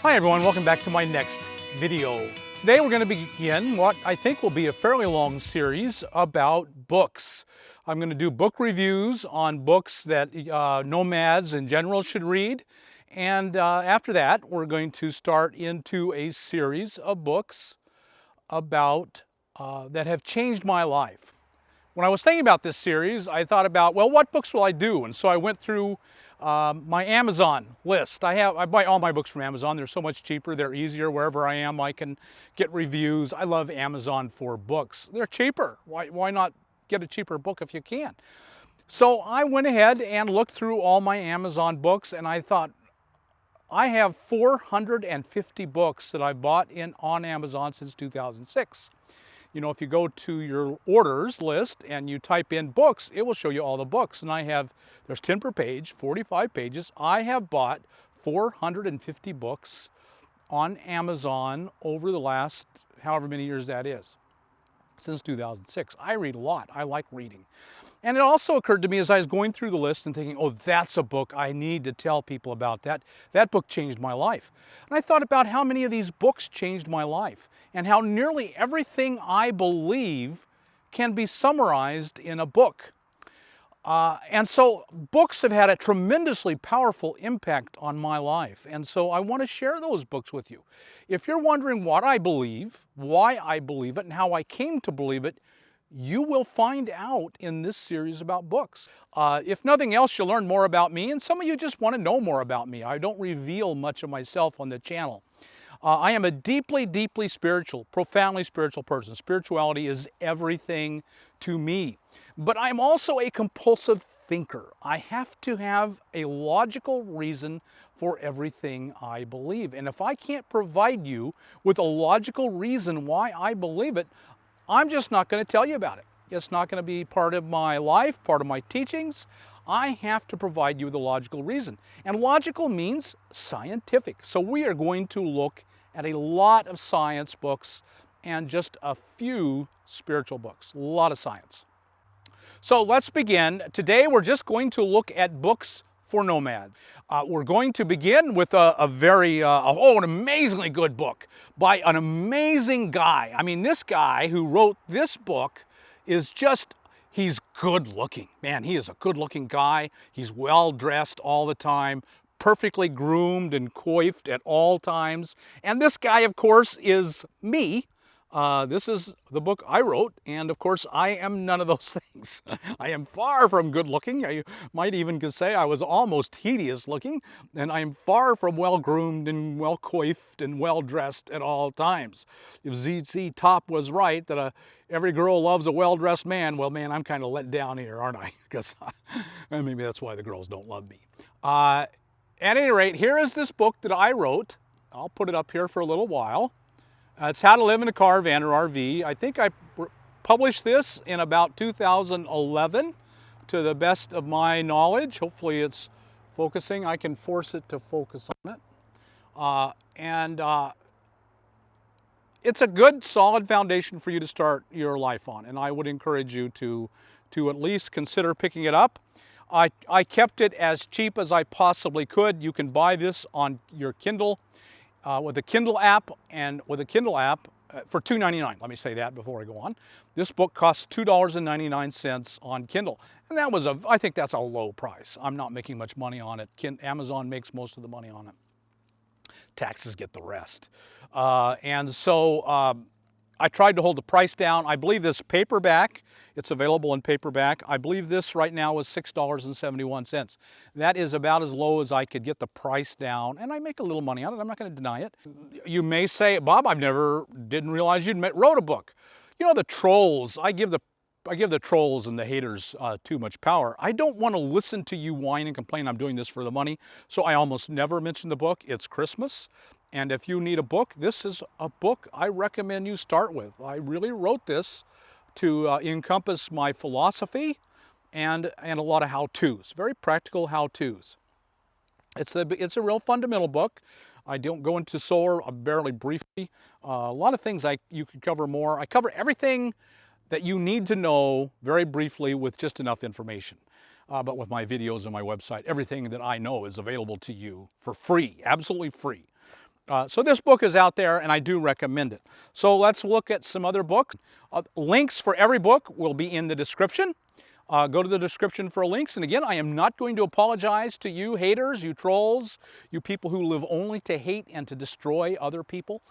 Hi everyone, welcome back to my next video. Today we're going to begin what I think will be a fairly long series about books. I'm going to do book reviews on books that nomads in general should read. And after that, we're going to start into a series of books about that have changed my life. When I was thinking about this series, I thought about, well, what books will I do? And so I went through my Amazon list. I buy all my books from Amazon. They're so much cheaper. They're easier. Wherever I am, I can get reviews. I love Amazon for books. They're cheaper. Why not get a cheaper book if you can? So I went ahead and looked through all my Amazon books, and I thought, I have 450 books that I bought on Amazon since 2006. You know, if you go to your orders list and you type in books, it will show you all the books. And there's 10 per page, 45 pages. I have bought 450 books on Amazon over the last however many years that is, since 2006. I read a lot. I like reading. And it also occurred to me as I was going through the list and thinking, oh, that's a book I need to tell people about. That book changed my life. And I thought about how many of these books changed my life and how nearly everything I believe can be summarized in a book. And so books have had a tremendously powerful impact on my life. And so I want to share those books with you. If you're wondering what I believe, why I believe it, and how I came to believe it, you will find out in this series about books. If nothing else, you'll learn more about me, and some of you just want to know more about me. I don't reveal much of myself on the channel. I am a deeply, deeply spiritual, profoundly spiritual person. Spirituality is everything to me. But I'm also a compulsive thinker. I have to have a logical reason for everything I believe. And if I can't provide you with a logical reason why I believe it, I'm just not going to tell you about it. It's not going to be part of my life, part of my teachings. I have to provide you with a logical reason. And logical means scientific. So we are going to look at a lot of science books and just a few spiritual books. A lot of science. So let's begin. Today we're just going to look at books for nomads. We're going to begin with an amazingly good book by an amazing guy. I mean, this guy who wrote this book is he's good looking. Man, he is a good looking guy. He's well dressed all the time, perfectly groomed and coiffed at all times. And this guy, of course, is me. This is the book I wrote, and of course I am none of those things. I am far from good looking. I might even say I was almost hideous looking, and I am far from well groomed and well coiffed and well dressed at all times. If ZZ Top was right that every girl loves a well dressed man, well, man, I'm kind of let down here, aren't I? Because maybe that's why the girls don't love me. At any rate, here is this book that I wrote. I'll put it up here for a little while. It's How to Live in a Car, Van, or RV. I think I published this in about 2011, to the best of my knowledge. Hopefully it's focusing. I can force it to focus on it. It's a good, solid foundation for you to start your life on, and I would encourage you to at least consider picking it up. I kept it as cheap as I possibly could. You can buy this on your Kindle. With a Kindle app for $2.99. Let me say that before I go on. This book costs $2.99 on Kindle. And I think that's a low price. I'm not making much money on it. Amazon makes most of the money on it. Taxes get the rest. I tried to hold the price down. I believe this paperback, it's available in paperback. I believe this right now is $6.71. That is about as low as I could get the price down, and I make a little money on it. I'm not going to deny it. You may say, Bob, didn't realize you'd wrote a book. You know, the trolls, I give the trolls and the haters too much power. I don't want to listen to you whine and complain I'm doing this for the money, so I almost never mention the book. It's Christmas. And if you need a book, this is a book I recommend you start with. I really wrote this to encompass my philosophy and a lot of how-tos, very practical how-tos. It's a real fundamental book. I don't go into solar barely briefly. A lot of things you could cover more. I cover everything that you need to know very briefly with just enough information. But with my videos and my website, everything that I know is available to you for free, absolutely free. So this book is out there, and I do recommend it. So let's look at some other books. Links for every book will be in the description. Go to the description for links. And again, I am not going to apologize to you haters, you trolls, you people who live only to hate and to destroy other people.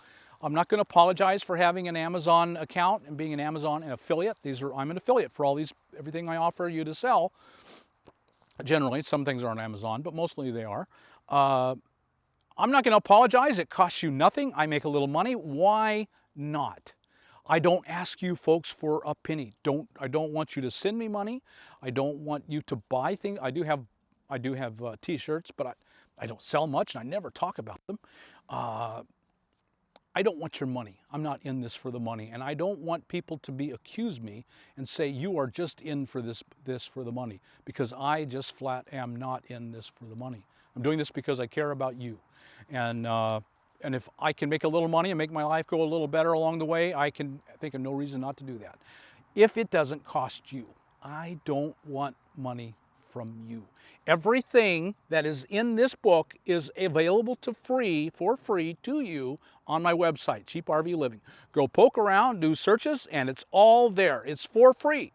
I'm not going to apologize for having an Amazon account and being an Amazon affiliate. I'm an affiliate for everything I offer you to sell. Generally, some things are on Amazon, but mostly they are. I'm not going to apologize. It costs you nothing. I make a little money. Why not? I don't ask you folks for a penny. I don't want you to send me money. I don't want you to buy things. I do have T-shirts, but I don't sell much, and I never talk about them. I don't want your money. I'm not in this for the money, and I don't want people to accuse me and say you are just in for this for the money, because I just flat am not in this for the money. I'm doing this because I care about you, and if I can make a little money and make my life go a little better along the way, I think of no reason not to do that. If it doesn't cost you, I don't want money from you. Everything that is in this book is available for free to you on my website, Cheap RV Living. Go poke around, do searches, and it's all there. It's for free.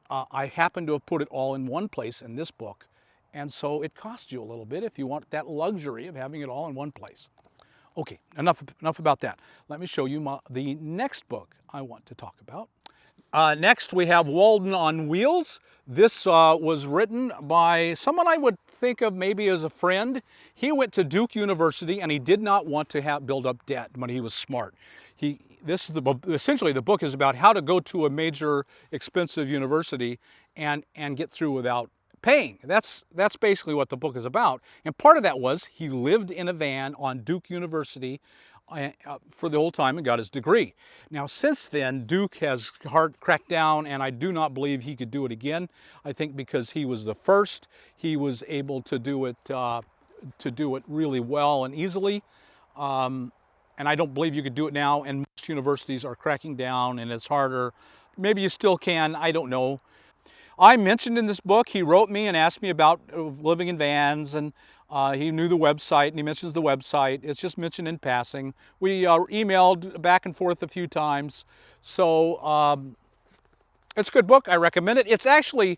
I happen to have put it all in one place in this book, and so it costs you a little bit if you want that luxury of having it all in one place. Okay, enough about that. Let me show you the next book I want to talk about. Next, we have Walden on Wheels. This was written by someone I would think of maybe as a friend. He went to Duke University, and he did not want to build up debt, but he was smart. Essentially, the book is about how to go to a major expensive university and get through without paying. That's basically what the book is about. And part of that was he lived in a van on Duke University for the whole time and got his degree. Now, since then, Duke has cracked down, and I do not believe he could do it again. I think because he was the first, he was able to do it really well and easily. And I don't believe you could do it now, and most universities are cracking down, and it's harder. Maybe you still can, I don't know. I mentioned in this book, he wrote me and asked me about living in vans, and he knew the website, and he mentions the website. It's just mentioned in passing. We emailed back and forth a few times. So it's a good book. I recommend it. It's actually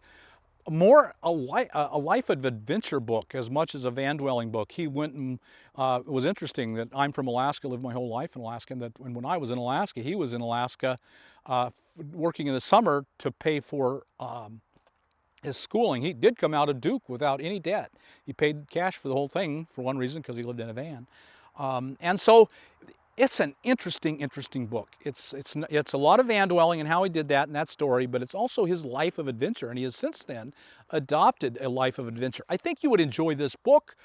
more a life of adventure book as much as a van dwelling book. He went and it was interesting that I'm from Alaska, lived my whole life in Alaska, and that when I was in Alaska, he was in Alaska working in the summer to pay for his schooling. He did come out of Duke without any debt. He paid cash for the whole thing for one reason, because he lived in a van. And so it's an interesting book. It's a lot of van dwelling and how he did that and that story, but it's also his life of adventure, and he has since then adopted a life of adventure. I think you would enjoy this book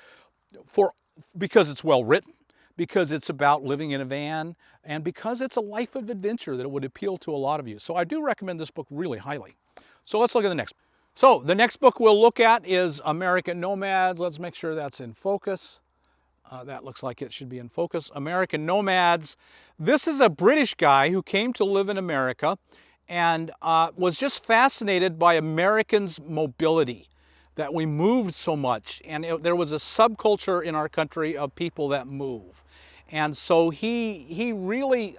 because it's well written, because it's about living in a van, and because it's a life of adventure that it would appeal to a lot of you. So I do recommend this book really highly. So let's look at the next. So the next book we'll look at is American Nomads. Let's make sure that's in focus. That looks like it should be in focus. American Nomads. This is a British guy who came to live in America and was just fascinated by Americans' mobility, that we moved so much, and there was a subculture in our country of people that move. And so he really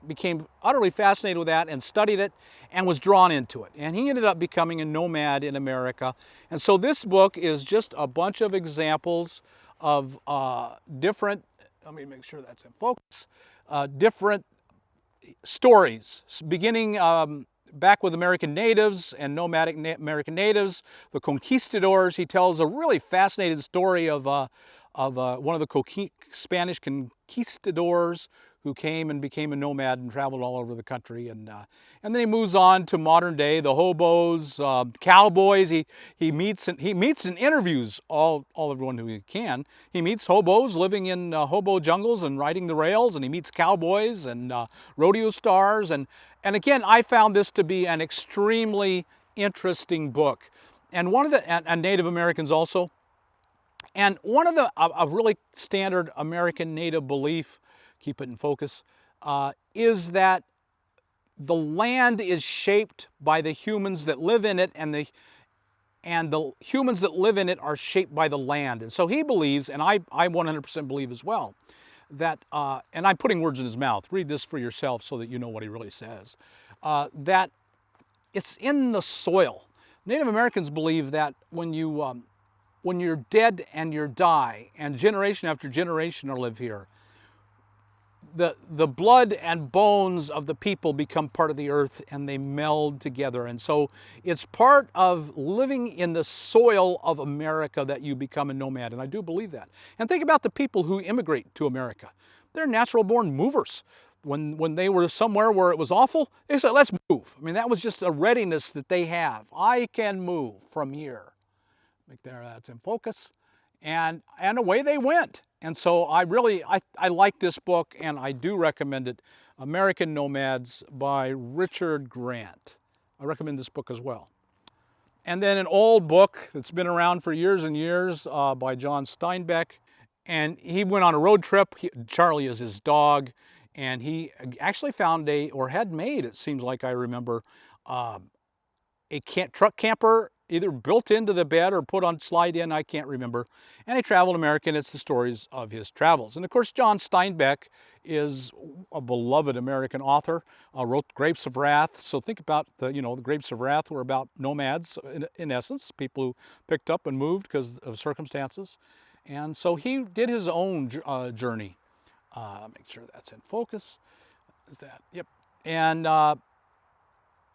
became utterly fascinated with that and studied it and was drawn into it. And he ended up becoming a nomad in America. And so this book is just a bunch of examples of different, let me make sure that's in focus, different stories, beginning back with American natives and nomadic American natives, the conquistadors. He tells a really fascinating story of one of the Spanish conquistadors who came and became a nomad and traveled all over the country. And then he moves on to modern day, the hobos, cowboys. He meets and interviews everyone who he can. He meets hobos living in hobo jungles and riding the rails, and he meets cowboys and rodeo stars. And again, I found this to be an extremely interesting book. And one of the Native Americans also. And one of a really standard American Native belief, keep it in focus, is that the land is shaped by the humans that live in it, and the humans that live in it are shaped by the land. And so he believes, and I 100% believe as well, that, and I'm putting words in his mouth, read this for yourself so that you know what he really says, that it's in the soil. Native Americans believe that when you're dead and you die, and generation after generation live here, the blood and bones of the people become part of the earth and they meld together. And so it's part of living in the soil of America that you become a nomad, and I do believe that. And think about the people who immigrate to America. They're natural born movers. When they were somewhere where it was awful, they said, let's move. I mean, that was just a readiness that they have. I can move from here. Make there, that's in focus. And away they went. And so I like this book, and I do recommend it. American Nomads by Richard Grant. I recommend this book as well. And then an old book that's been around for years and years by John Steinbeck. And he went on a road trip. Charley is his dog. And he actually found had made, it seems like I remember, a truck camper, either built into the bed or put on slide in, I can't remember. And he traveled America, and it's the stories of his travels. And of course, John Steinbeck is a beloved American author, wrote Grapes of Wrath. So think about the Grapes of Wrath were about nomads, in essence, people who picked up and moved because of circumstances. And so he did his own journey. Make sure that's in focus. Is that? Yep. And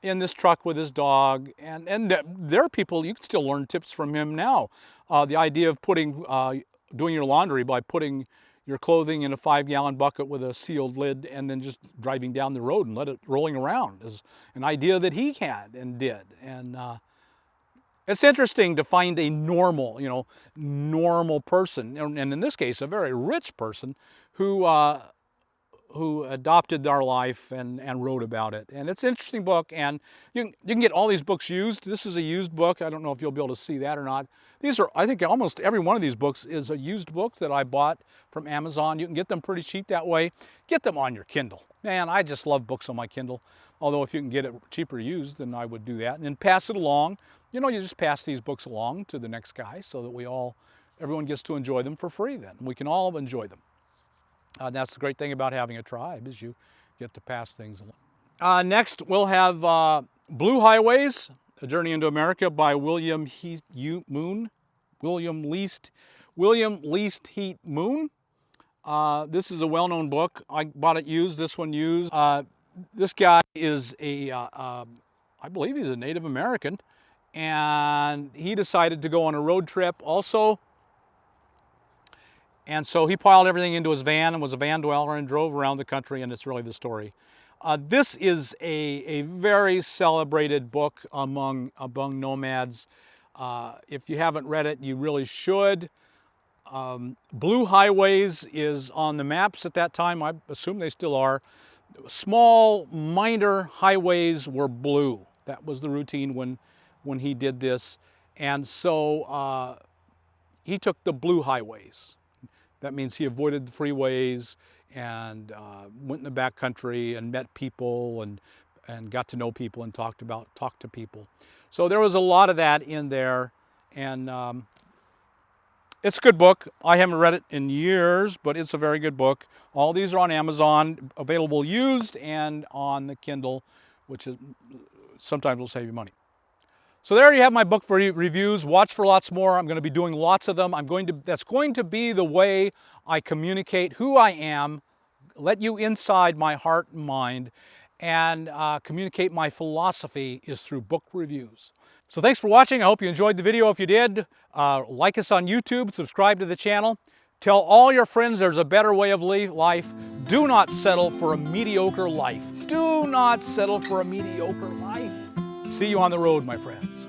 in this truck with his dog, and there are people, you can still learn tips from him now. The idea of doing your laundry by putting your clothing in a 5-gallon bucket with a sealed lid and then just driving down the road and let it rolling around is an idea that he had and did. And it's interesting to find a normal person, and in this case, a very rich person who adopted our life and wrote about it. And it's an interesting book, and you can get all these books used. This is a used book. I don't know if you'll be able to see that or not. These are, I think almost every one of these books is a used book that I bought from Amazon. You can get them pretty cheap that way. Get them on your Kindle. Man, I just love books on my Kindle. Although if you can get it cheaper used, then I would do that. And then pass it along. You just pass these books along to the next guy so that everyone gets to enjoy them for free then. We can all enjoy them. That's the great thing about having a tribe, is you get to pass things along. Next, we'll have Blue Highways, A Journey into America by William Least Heat Moon. This is a well-known book. I bought it used, this one used. This guy is I believe he's a Native American, and he decided to go on a road trip also. And so he piled everything into his van and was a van dweller and drove around the country, and it's really the story. This is a very celebrated book among nomads. If you haven't read it, you really should. Blue Highways is on the maps at that time. I assume they still are. Small, minor highways were blue. That was the routine when he did this. And so he took the blue highways. That means he avoided the freeways and went in the back country and met people and got to know people and talked to people. So there was a lot of that in there, and it's a good book. I haven't read it in years, but it's a very good book. All these are on Amazon, available used and on the Kindle, which is sometimes will save you money. So there you have my book reviews. Watch for lots more. I'm going to be doing lots of them. That's going to be the way I communicate who I am, let you inside my heart and mind, and communicate my philosophy is through book reviews. So thanks for watching. I hope you enjoyed the video. If you did, like us on YouTube, subscribe to the channel. Tell all your friends there's a better way of life. Do not settle for a mediocre life. Do not settle for a mediocre life. See you on the road, my friends.